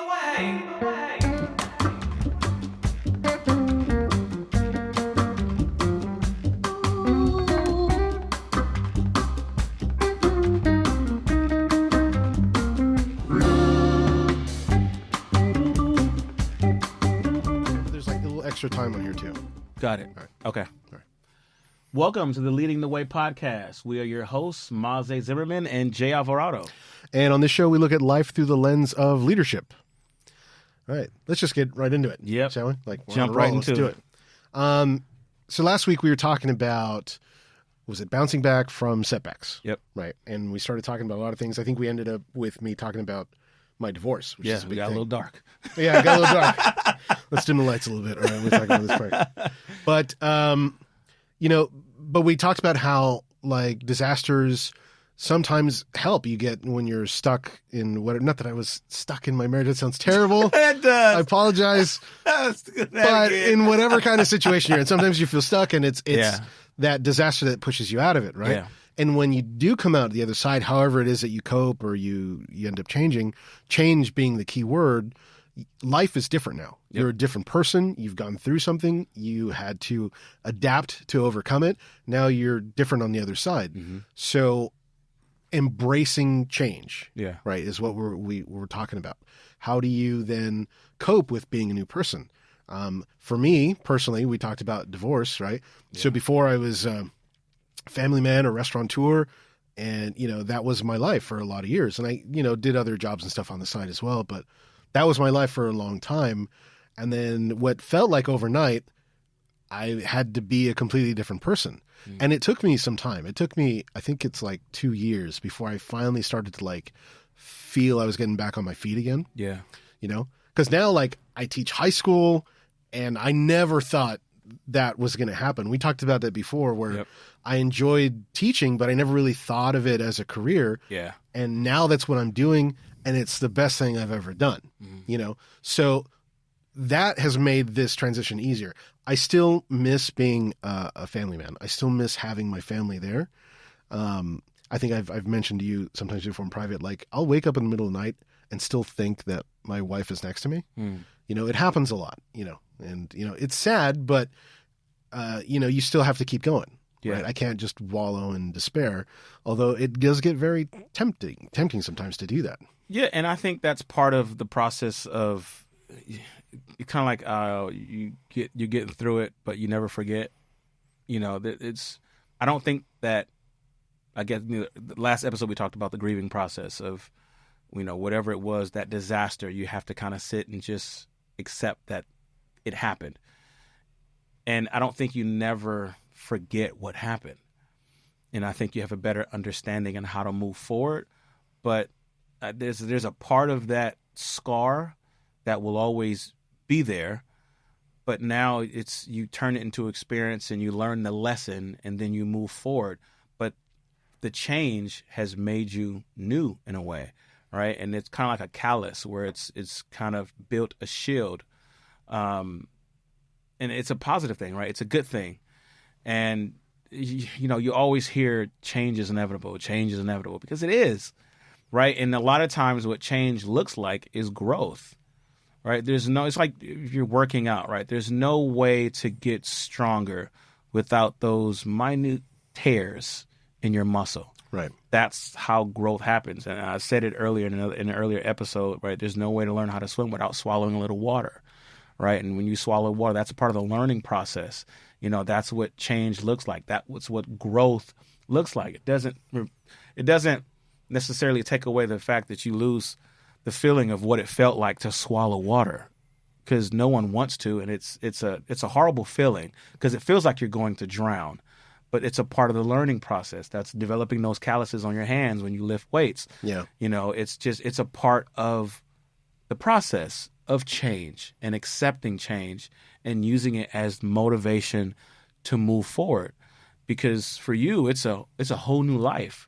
There's like a little extra time on here too. Got it. All right. Okay. All right. Welcome to the Leading the Way podcast. We are your hosts, Maza Zimmerman and Jay Alvarado. And on this show, we look at life through the lens of leadership. All right, let's just get right into it. Yep. Shall we? Like, Jump right into it. So last week we were talking about, was it bouncing back from setbacks? Yep. Right. And we started talking about a lot of things. I think we ended up with me talking about my divorce, which is a we big got thing. a little dark. Yeah, it got a little dark. Let's dim the lights a little bit. All right, we'll talk about this part. But, but we talked about how, like, disasters sometimes help you get when you're stuck in what, not that I was stuck in my marriage. That sounds terrible. It does. I apologize. But in whatever kind of situation you're in, sometimes you feel stuck and it's that disaster that pushes you out of it, right? Yeah. And when you do come out the other side, however it is that you cope or you end up changing, change being the key word, life is different now. Yep. You're a different person. You've gone through something. You had to adapt to overcome it. Now you're different on the other side. Mm-hmm. So embracing change, Yeah. right, is what we're talking about. How do you then cope with being a new person? For me personally, we talked about divorce, right? Yeah. So before I was a family man or restaurateur, and that was my life for a lot of years. And I did other jobs and stuff on the side as well, but that was my life for a long time. And then what felt like overnight, I had to be a completely different person. Mm. And it took me some time. It took me, I think it's like 2 years before I finally started to like feel I was getting back on my feet again. Yeah. Because now like I teach high school and I never thought that was going to happen. We talked about that before where I enjoyed teaching, but I never really thought of it as a career. Yeah. And now that's what I'm doing. And it's the best thing I've ever done, So that has made this transition easier. I still miss being a family man. I still miss having my family there. I think I've mentioned to you sometimes before in private, like I'll wake up in the middle of the night and still think that my wife is next to me. Mm. It happens a lot, and it's sad, but you still have to keep going. Yeah. Right? I can't just wallow in despair, although it does get very tempting sometimes to do that. Yeah, and I think that's part of the process of kind of like you're getting through it, but you never forget. I don't think that. I guess the last episode we talked about the grieving process of, whatever it was, that disaster. You have to kind of sit and just accept that it happened, and I don't think you never forget what happened. And I think you have a better understanding on how to move forward, but there's a part of that scar that will always be there, but now you turn it into experience and you learn the lesson and then you move forward. But the change has made you new in a way, right? And it's kind of like a callus where it's kind of built a shield, and it's a positive thing, right? It's a good thing. And you always hear change is inevitable because it is. Right. And a lot of times what change looks like is growth. Right. It's like if you're working out. Right. There's no way to get stronger without those minute tears in your muscle. Right. That's how growth happens. And I said it earlier in an earlier episode. Right. There's no way to learn how to swim without swallowing a little water. Right. And when you swallow water, that's a part of the learning process. That's what change looks like. That's what growth looks like. It doesn't necessarily take away the fact that you lose the feeling of what it felt like to swallow water, because no one wants to, and it's a horrible feeling because it feels like you're going to drown, but it's a part of the learning process. That's developing those calluses on your hands when you lift weights. Yeah, it's a part of the process of change and accepting change and using it as motivation to move forward, because for you it's a whole new life.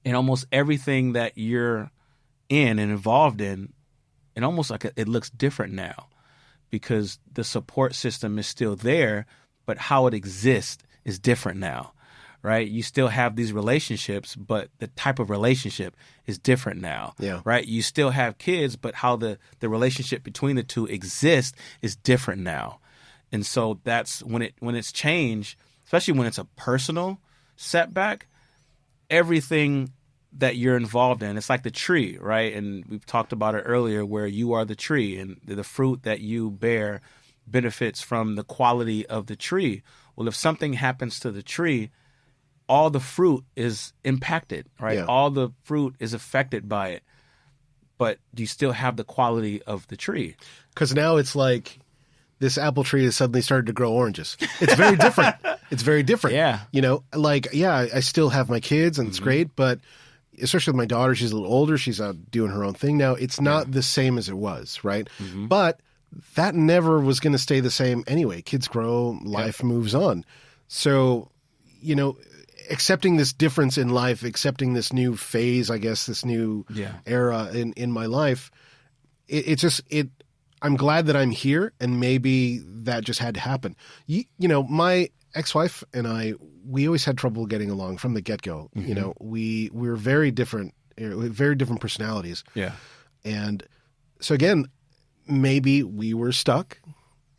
And almost everything that you're in and involved in, and almost like it looks different now because the support system is still there, but how it exists is different now, right? You still have these relationships, but the type of relationship is different now, right? You still have kids, but how the relationship between the two exists is different now. And so that's when it's changed, especially when it's a personal setback, everything that you're involved in, it's like the tree, right? And we've talked about it earlier, where you are the tree and the fruit that you bear benefits from the quality of the tree. Well, if something happens to the tree, all the fruit is impacted, right? Yeah. All the fruit is affected by it, but you still have the quality of the tree. Because now it's like this apple tree has suddenly started to grow oranges. It's very different. It's very different. Yeah. You know, like, yeah, I still have my kids and it's great, but especially with my daughter, she's a little older. She's out doing her own thing now. It's not the same as it was, right? But that never was going to stay the same anyway. Kids grow, life moves on. So, you know, accepting this difference in life, accepting this new phase, I guess, this new era in my life, I'm glad that I'm here, and maybe that just had to happen. You know, my ex-wife and I, we always had trouble getting along from the get-go. You know, we were very different, very different personalities. Yeah. And so again, maybe we were stuck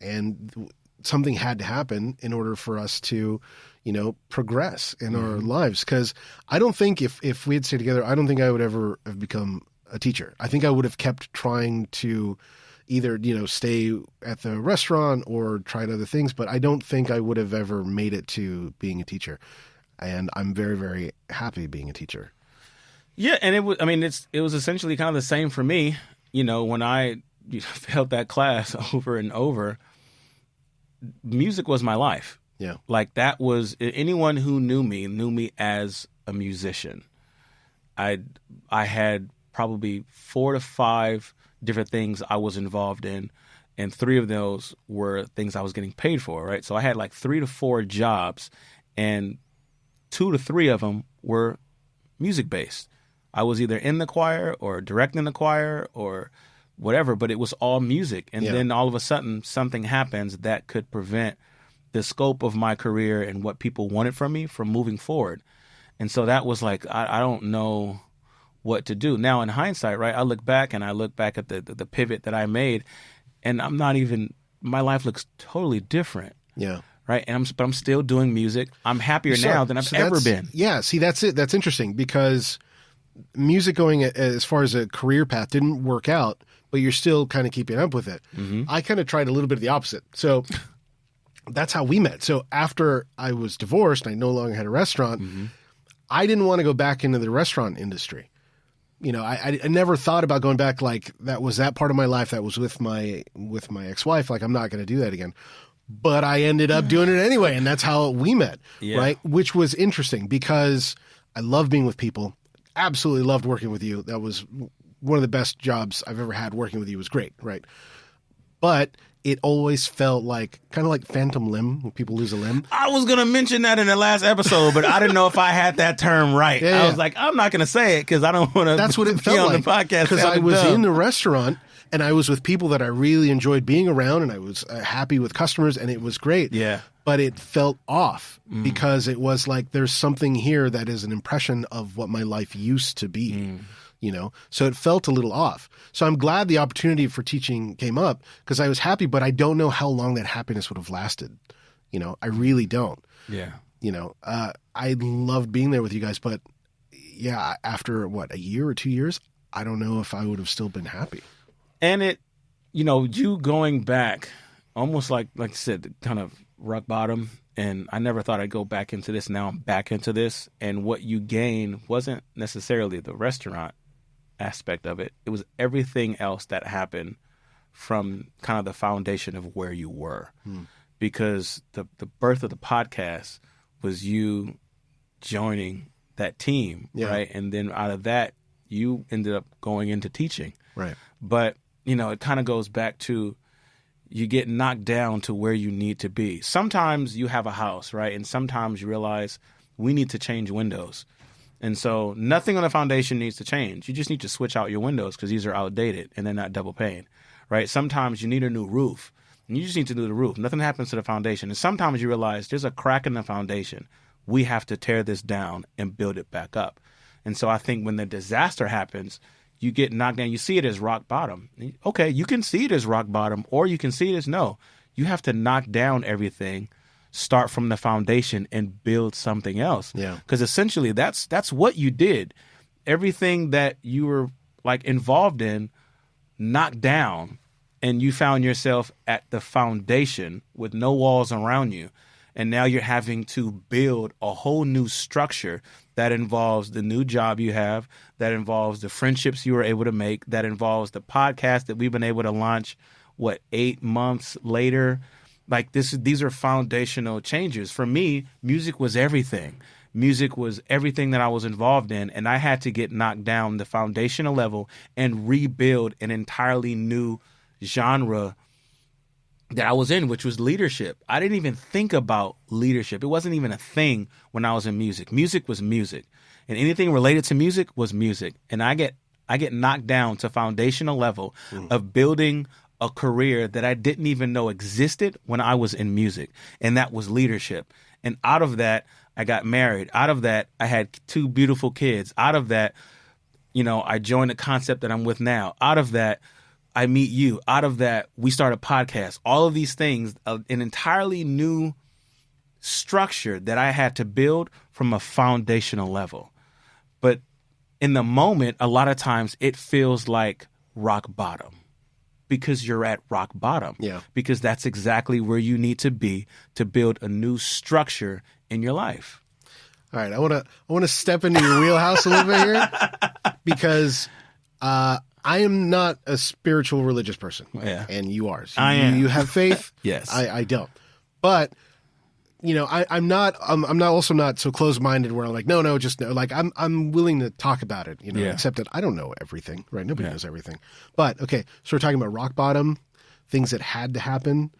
and something had to happen in order for us to, you know, progress in our lives. Because I don't think if we had stayed together, I don't think I would ever have become a teacher. I think I would have kept trying to either, you know, stay at the restaurant or tried other things, but I don't think I would have ever made it to being a teacher. And I'm very, very happy being a teacher. Yeah, and it was essentially kind of the same for me. You know, when I failed that class over and over, music was my life. Yeah. Like, that was, anyone who knew me as a musician. I had probably 4 to 5 different things I was involved in, and 3 of those were things I was getting paid for, right? So I had like 3 to 4 jobs, and 2 to 3 of them were music-based. I was either in the choir or directing the choir or whatever, but it was all music. And then all of a sudden, something happens that could prevent the scope of my career and what people wanted from me from moving forward. And so that was like, I don't know what to do. Now, in hindsight, right, I look back at the pivot that I made, and my life looks totally different. Yeah. Right. But I'm still doing music. I'm happier now than I've ever been. Yeah. See, that's it. That's interesting, because music going as far as a career path didn't work out, but you're still kind of keeping up with it. I kind of tried a little bit of the opposite. So that's how we met. So after I was divorced, I no longer had a restaurant. I didn't want to go back into the restaurant industry. You know, I never thought about going back. Like, that was that part of my life that was with my ex-wife. Like, I'm not going to do that again. But I ended up doing it anyway, and that's how we met, right? Which was interesting, because I love being with people. Absolutely loved working with you. That was one of the best jobs I've ever had. Working with you was great, right? But it always felt like kind of like phantom limb, when people lose a limb. I was going to mention that in the last episode, but I didn't know if I had that term right. I was like, I'm not going to say it because I don't want to. That's what it felt on like. The podcast because I was in the restaurant and I was with people that I really enjoyed being around, and I was happy with customers, and it was great. Yeah. But it felt off because it was like, there's something here that is an impression of what my life used to be. You know, so it felt a little off. So I'm glad the opportunity for teaching came up, because I was happy, but I don't know how long that happiness would have lasted. You know, I really don't. Yeah. You know, I loved being there with you guys, but yeah, after a year or 2 years, I don't know if I would have still been happy. And it, you know, you going back almost like I said, kind of rock bottom. And I never thought I'd go back into this. Now I'm back into this. And what you gain wasn't necessarily the restaurant aspect of it. It was everything else that happened from kind of the foundation of where you were. Because the birth of the podcast was you joining that team, right? And then out of that, you ended up going into teaching. Right. But, you know, it kind of goes back to, you get knocked down to where you need to be. Sometimes you have a house, right? And sometimes you realize we need to change windows. And so nothing on the foundation needs to change. You just need to switch out your windows because these are outdated and they're not double pane, right? Sometimes you need a new roof, and you just need to do the roof. Nothing happens to the foundation. And sometimes you realize there's a crack in the foundation. we have to tear this down and build it back up. And so I think when the disaster happens, you get knocked down. You see it as rock bottom. Okay, you can see it as rock bottom, or you can see it as no. You have to knock down everything, start from the foundation, and build something else. Yeah. Because essentially that's what you did. Everything that you were like involved in, knocked down, and you found yourself at the foundation with no walls around you. And now you're having to build a whole new structure that involves the new job you have, that involves the friendships you were able to make, that involves the podcast that we've been able to launch, 8 months later? Like these are foundational changes. For me, music was everything. Music was everything that I was involved in, and I had to get knocked down the foundational level and rebuild an entirely new genre that I was in, which was leadership. I didn't even think about leadership. It wasn't even a thing when I was in music. Music was music, and anything related to music was music. And I get knocked down to foundational level of building a career that I didn't even know existed when I was in music, and that was leadership. And out of that, I got married. Out of that, I had 2 beautiful kids. Out of that, I joined the concept that I'm with now. Out of that, I meet you. Out of that, we start a podcast. All of these things, an entirely new structure that I had to build from a foundational level. But in the moment, a lot of times it feels like rock bottom because you're at rock bottom. Yeah. Because that's exactly where you need to be to build a new structure in your life. All right, I want to step into your wheelhouse a little bit here because I am not a spiritual religious person. Yeah. And you are. So I am. You have faith. Yes. I don't. But I'm not also not so closed-minded where I'm like, no, just no. Like I'm willing to talk about it, Yeah. except that I don't know everything, right? Nobody knows everything. But okay, so we're talking about rock bottom, things that had to happen,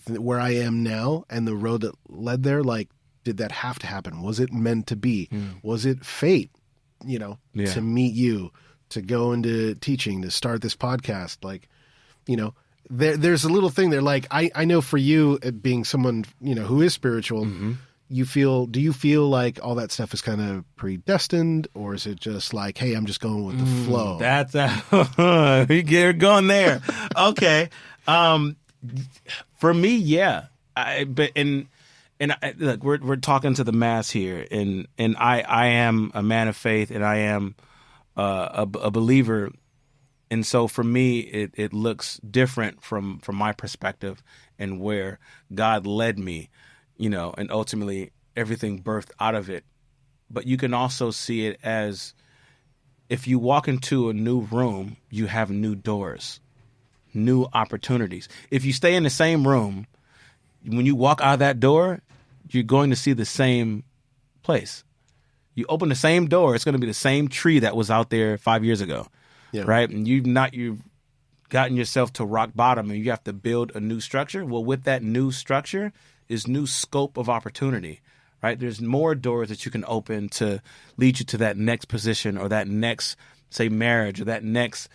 where I am now, and the road that led there. Like, did that have to happen? Was it meant to be? Was it fate? To meet you, to go into teaching, to start this podcast, like, there's a little thing there. Like, I know for you, being someone, who is spiritual, do you feel like all that stuff is kind of predestined, or is it just like, hey, I'm just going with the flow? That's you're going there. Okay. For me, yeah. Look, we're talking to the mass here, and I am a man of faith, and I am a believer. And so for me, it looks different from my perspective and where God led me, and ultimately everything birthed out of it. But you can also see it as if you walk into a new room, you have new doors, new opportunities. If you stay in the same room, when you walk out of that door, you're going to see the same place. You open the same door, it's going to be the same tree that was out there 5 years ago. Yeah. Right? And you've gotten yourself to rock bottom and you have to build a new structure. Well, with that new structure is new scope of opportunity, right? There's more doors that you can open to lead you to that next position or that next, say, marriage or that next,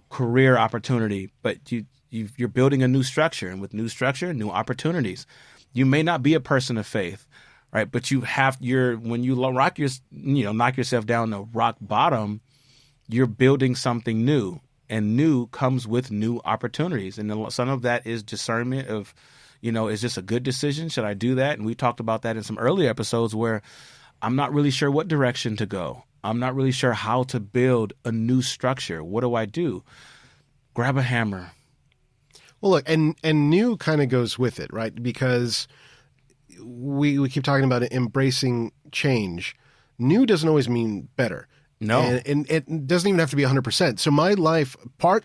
career opportunity. But you're building a new structure, and with new structure, new opportunities. You may not be a person of faith, right? But when you knock yourself down to rock bottom, you're building something new, and new comes with new opportunities. And some of that is discernment of, is this a good decision? Should I do that? And we talked about that in some earlier episodes where I'm not really sure what direction to go. I'm not really sure how to build a new structure. What do I do? Grab a hammer. Well, look, and new kind of goes with it, right? Because we keep talking about embracing change. New doesn't always mean better. No. And it doesn't even have to be 100%. So my life,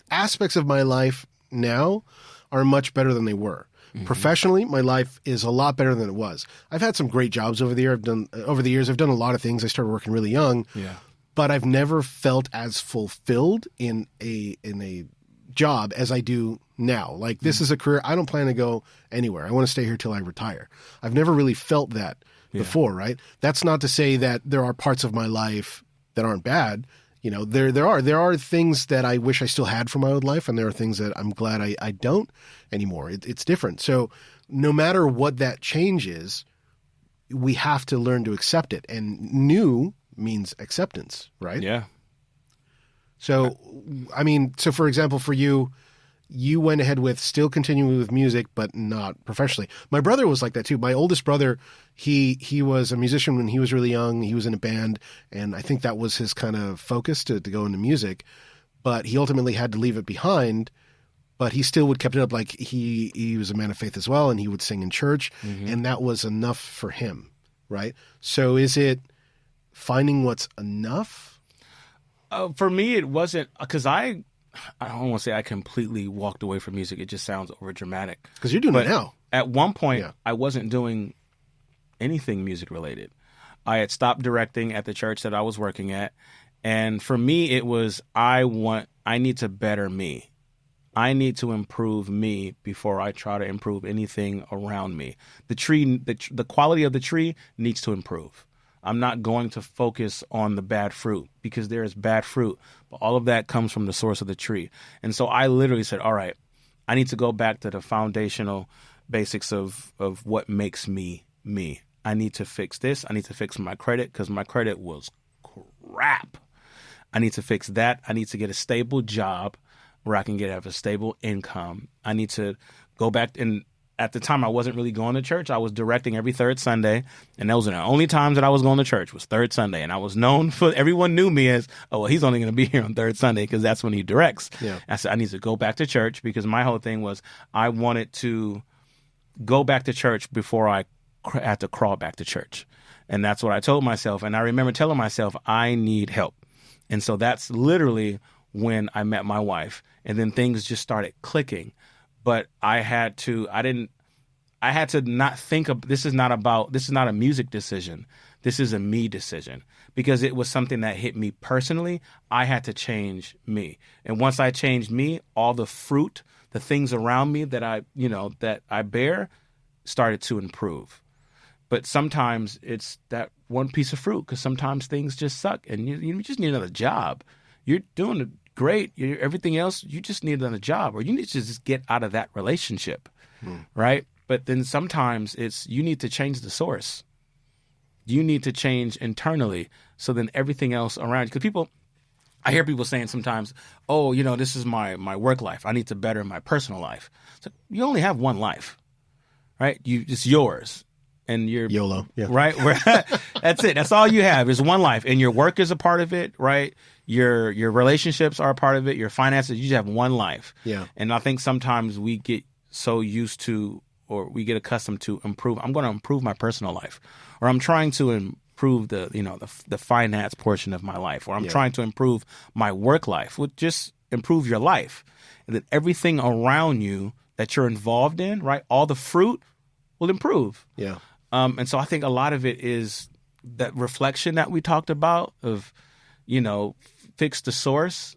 aspects of my life now are much better than they were. Mm-hmm. Professionally, my life is a lot better than it was. I've had some great jobs over the years. I've done a lot of things. I started working really young. Yeah. But I've never felt as fulfilled in a job as I do now. Like, this is a career. I don't plan to go anywhere. I want to stay here till I retire. I've never really felt that before, right? That's not to say that there are parts of my life that aren't bad. There are things that I wish I still had from my old life, and there are things that I'm glad I don't anymore. It's different. So no matter what that change is, we have to learn to accept it. And new means acceptance, right? Yeah. So, I mean, so for example, for you, you went ahead with still continuing with music, but not professionally. My brother was like that too. My oldest brother, he was a musician when he was really young. He was in a band, and I think that was his kind of focus to go into music. But he ultimately had to leave it behind. But he still would kept it up. Like he was a man of faith as well, and he would sing in church, and that was enough for him, right? So is it finding what's enough? For me, it wasn't, because I don't want to say I completely walked away from music. It just sounds over dramatic. Because you're doing it now. At one point, I wasn't doing anything music related. I had stopped directing at the church that I was working at. And for me, it was, I need to better me. I need to improve me before I try to improve anything around me. The tree, the quality of the tree needs to improve. I'm not going to focus on the bad fruit, because there is bad fruit, but all of that comes from the source of the tree. And so I literally said, all right, I need to go back to the foundational basics of what makes me me. I need to fix this. I need to fix my credit, because my credit was crap. I need to fix that. I need to get a stable job where I can have a stable income. I need to go back, and at the time I wasn't really going to church. I was directing every third Sunday, and those were the only times that I was going to church was third Sunday. And I was known for, everyone knew me as, oh, well, he's only going to be here on third Sunday because that's when he directs. Yeah. I said, I need to go back to church, because my whole thing was I wanted to go back to church before I had to crawl back to church. And that's what I told myself. And I remember telling myself, I need help. And so that's literally when I met my wife, and then things just started clicking. But I had to not think of, this is not a music decision. This is a me decision, because it was something that hit me personally. I had to change me. And once I changed me, all the fruit, the things around me that I bear started to improve. But sometimes it's that one piece of fruit, because sometimes things just suck, and you just need another job. You're doing great. Everything else, you just need another job, or you need to just get out of that relationship, right? But then sometimes you need to change the source. You need to change internally, so then everything else around you. Because I hear people saying sometimes, oh, this is my work life. I need to better my personal life. So you only have one life, right? It's yours. And you're YOLO, yeah. Right? That's it. That's all you have is one life. And your work is a part of it, right? Your relationships are a part of it. Your finances, you just have one life. Yeah. And I think sometimes we get so used to, or we get accustomed to I'm going to improve my personal life, or I'm trying to improve the finance portion of my life, or I'm trying to improve my work life. Well, just improve your life, and then everything around you that you're involved in, right? All the fruit will improve. Yeah. And so I think a lot of it is that reflection that we talked about of, fix the source,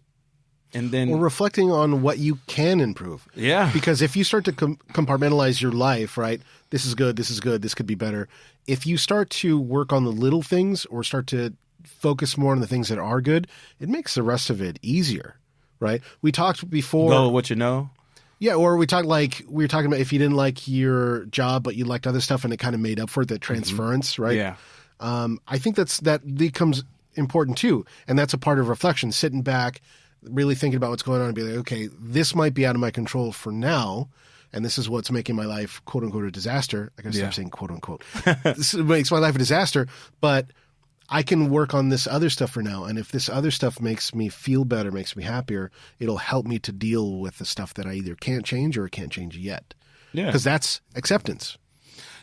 and then reflecting on what you can improve. Yeah. Because if you start to compartmentalize your life, right? This is good. This could be better. If you start to work on the little things, or start to focus more on the things that are good, it makes the rest of it easier, right? We talked before. Go with what you know. Yeah, or we were talking about if you didn't like your job, but you liked other stuff, and it kind of made up for it, that transference, right? Yeah. I think that becomes important too, and that's a part of reflection, sitting back, really thinking about what's going on, and be like, okay, this might be out of my control for now, and this is what's making my life, quote unquote, a disaster. I gotta stop saying quote unquote. This makes my life a disaster, but I can work on this other stuff for now. And if this other stuff makes me feel better, makes me happier, it'll help me to deal with the stuff that I either can't change or can't change yet. Yeah. Because that's acceptance.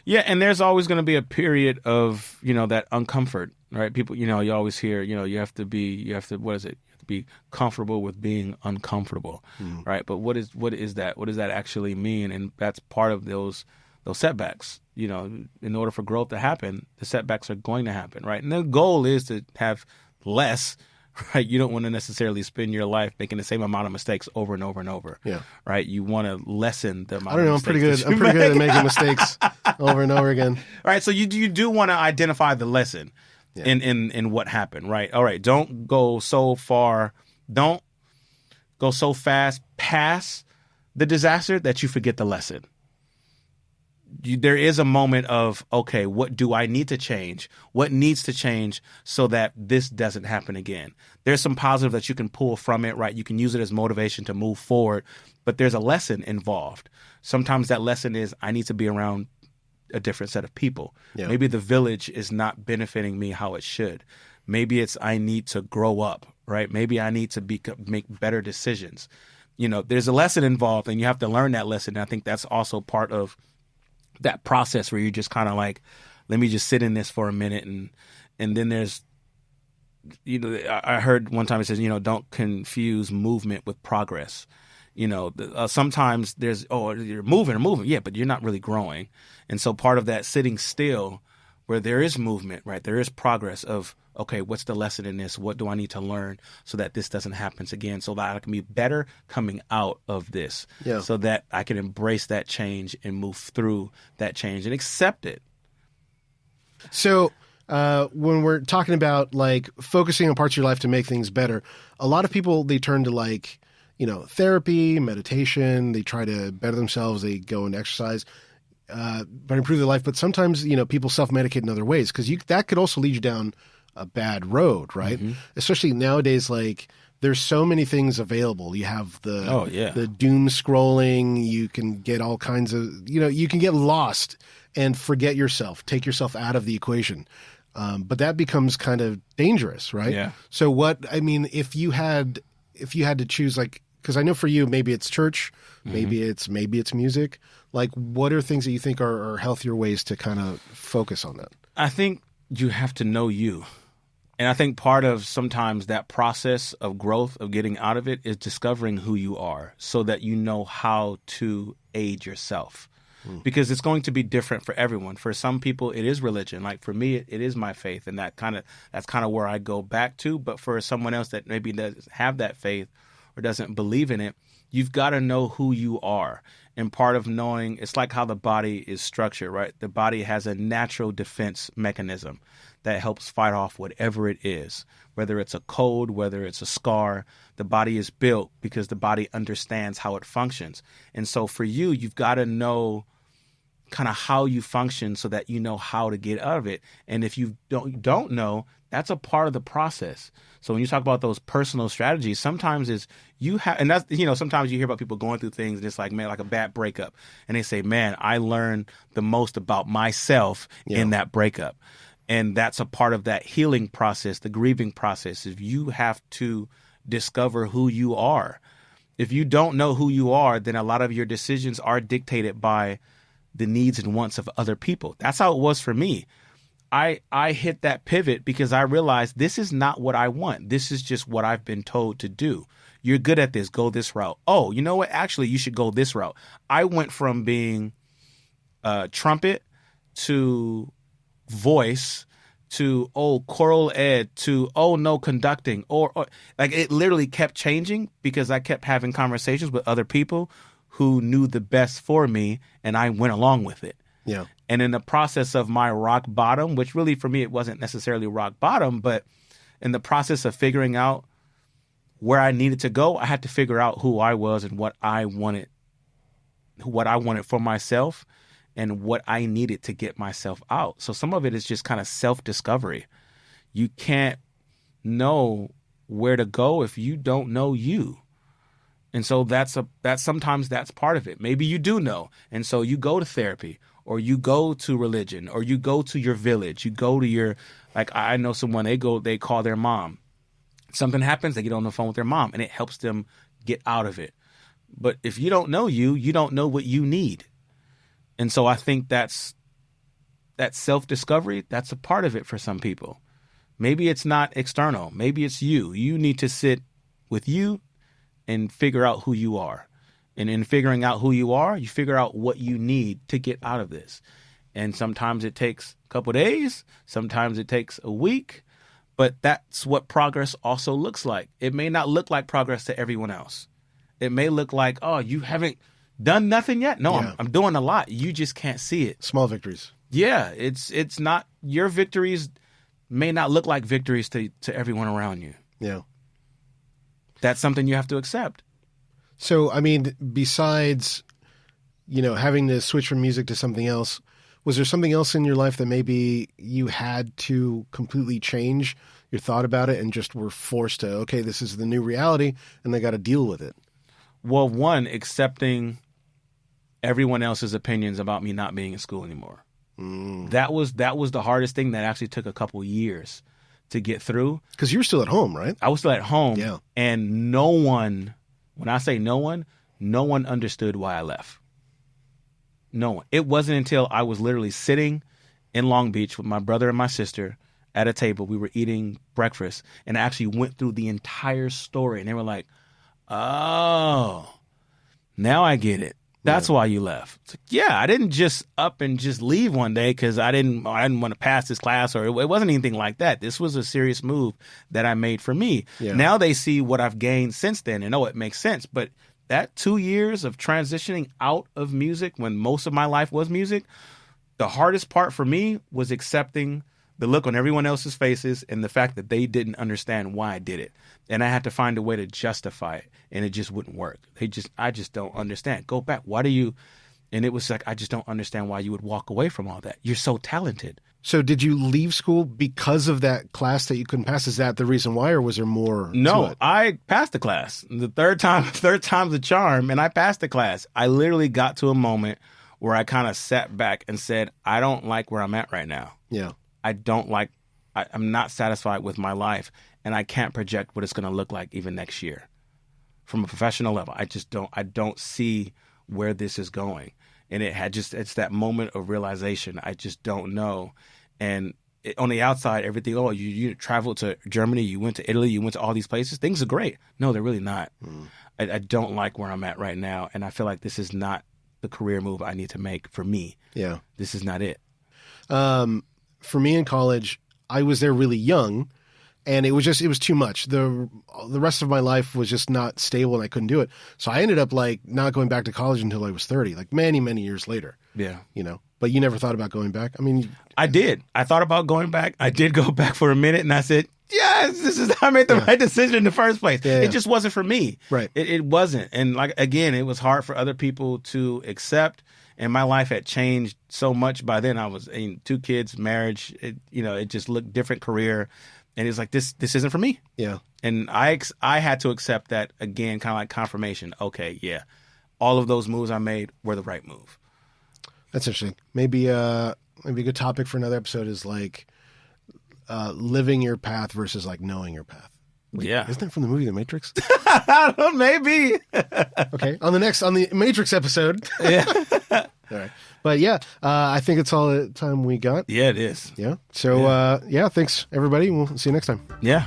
Yeah. And there's always going to be a period of, that uncomfort, right? People, you always hear, you have to be comfortable with being uncomfortable, right? But what is that? What does that actually mean? And that's part of those setbacks. In order for growth to happen, the setbacks are going to happen, right? And the goal is to have less, right? You don't want to necessarily spend your life making the same amount of mistakes over and over and over. Yeah. Right? You want to lessen the amount of mistakes. I'm pretty good at making mistakes over and over again. All right. So you do want to identify the lesson in what happened, right? All right. Don't go so far. Don't go so fast past the disaster that you forget the lesson. there is a moment of, okay, what do I need to change? What needs to change so that this doesn't happen again? There's some positive that you can pull from it, right? You can use it as motivation to move forward, but there's a lesson involved. Sometimes that lesson is I need to be around a different set of people. Yeah. Maybe the village is not benefiting me how it should. Maybe it's I need to grow up, right? Maybe I need to make better decisions. There's a lesson involved, and you have to learn that lesson. And I think that's also part of that process where you're just kind of like, let me just sit in this for a minute. And then there's, I heard one time it says, don't confuse movement with progress. Sometimes there's, you're moving. Yeah, but you're not really growing. And so part of that sitting still where there is movement, right? There is progress of, okay, what's the lesson in this? What do I need to learn so that this doesn't happen again? So that I can be better coming out of this. Yeah. So that I can embrace that change and move through that change and accept it. So when we're talking about like focusing on parts of your life to make things better, a lot of people, they turn to like, therapy, meditation, they try to better themselves, they go and exercise, but improve their life. But sometimes, people self-medicate in other ways because that could also lead you down a bad road, right? Mm-hmm. Especially nowadays, like there's so many things available. You have the doom scrolling. You can get all kinds of, you can get lost and forget yourself, take yourself out of the equation. But that becomes kind of dangerous, right? Yeah. So if you had to choose, like, because I know for you, maybe it's church, maybe it's music. Like, what are things that you think are healthier ways to kind of focus on that? I think you have to know you. And I think part of sometimes that process of growth, of getting out of it, is discovering who you are so that you know how to aid yourself. Because it's going to be different for everyone. For some people, it is religion. Like for me, it is my faith, and that's kind of where I go back to. But for someone else that maybe doesn't have that faith or doesn't believe in it, you've got to know who you are. And part of knowing, it's like how the body is structured, right? The body has a natural defense mechanism that helps fight off whatever it is, whether it's a cold, whether it's a scar. The body is built because the body understands how it functions. And so for you, you've got to know kind of how you function so that you know how to get out of it. And if you don't know, that's a part of the process. So when you talk about those personal strategies, sometimes and that's, sometimes you hear about people going through things and it's like, man, like a bad breakup. And they say, man, I learned the most about myself in that breakup. And that's a part of that healing process, the grieving process, is you have to discover who you are. If you don't know who you are, then a lot of your decisions are dictated by the needs and wants of other people. That's how it was for me. I hit that pivot because I realized this is not what I want. This is just what I've been told to do. You're good at this. Go this route. Oh, you know what? Actually, you should go this route. I went from being trumpet to voice to choral ed to no conducting or like it literally kept changing because I kept having conversations with other people who knew the best for me and I went along with it. Yeah. And in the process of my rock bottom, which really for me it wasn't necessarily rock bottom, but in the process of figuring out where I needed to go, I had to figure out who I was and what I wanted for myself and what I needed to get myself out. So some of it is just kind of self-discovery. You can't know where to go if you don't know you. And so that's sometimes that's part of it. Maybe you do know. And so you go to therapy or you go to religion or you go to your village. You go to your, like I know someone, they call their mom. Something happens, they get on the phone with their mom and it helps them get out of it. But if you don't know you don't know what you need. And so I think that self-discovery, that's a part of it for some people. Maybe it's not external. Maybe it's you. You need to sit with you and figure out who you are. And in figuring out who you are, you figure out what you need to get out of this. And sometimes it takes a couple of days. Sometimes it takes a week. But that's what progress also looks like. It may not look like progress to everyone else. It may look like, you haven't done nothing yet. No, yeah. I'm doing a lot. You just can't see it. Small victories. Yeah, it's not, your victories may not look like victories to everyone around you. Yeah. That's something you have to accept. So, I mean, besides having to switch from music to something else, was there something else in your life that maybe you had to completely change your thought about it and just were forced to, okay, this is the new reality and they got to deal with it? Well, one, accepting everyone else's opinions about me not being in school anymore. That was the hardest thing. That actually took a couple years to get through. Because you were still at home, right? I was still at home. Yeah. And no one, when I say no one understood why I left. No one. It wasn't until I was literally sitting in Long Beach with my brother and my sister at a table. We were eating breakfast, and I actually went through the entire story, and they were like, oh, now I get it. That's why you left. It's like, yeah, I didn't just up and just leave one day because I didn't want to pass this class, or it wasn't anything like that. This was a serious move that I made for me. Yeah. Now they see what I've gained since then, and it makes sense. But that 2 years of transitioning out of music, when most of my life was music, the hardest part for me was accepting the look on everyone else's faces and the fact that they didn't understand why I did it. And I had to find a way to justify it, and it just wouldn't work. I just don't understand. Go back. Why do you? And it was like, I just don't understand why you would walk away from all that. You're so talented. So did you leave school because of that class that you couldn't pass? Is that the reason why, or was there more? No, to it? I passed the class. The third time's the charm, and I passed the class. I literally got to a moment where I kind of sat back and said, I don't like where I'm at right now. Yeah. I'm not satisfied with my life, and I can't project what it's going to look like even next year. From a professional level, I don't see where this is going. And it's that moment of realization. I just don't know. And on the outside, everything, you traveled to Germany, you went to Italy, you went to all these places. Things are great. No, they're really not. I don't like where I'm at right now. And I feel like this is not the career move I need to make for me. Yeah. This is not it. For me in college, I was there really young, and it was too much. The rest of my life was just not stable, and I couldn't do it. So I ended up not going back to college until I was 30, like many, many years later. Yeah. But you never thought about going back? I mean, I did. I thought about going back. I did go back for a minute, and I said, yes, I made the right decision in the first place. Yeah, it just wasn't for me. Right. It wasn't. And again, it was hard for other people to accept. And my life had changed so much by then. I was 2 kids, marriage. It just looked different, career, and it was like this isn't for me. Yeah. And I had to accept that again, kind of like confirmation. Okay, yeah, all of those moves I made were the right move. That's interesting. Maybe a good topic for another episode is living your path versus knowing your path. Wait, yeah. Isn't that from the movie The Matrix? Maybe. Okay. On the Matrix episode. Yeah. All right. But yeah, I think it's all the time we got. Yeah, it is. Yeah. So, thanks everybody. We'll see you next time. Yeah.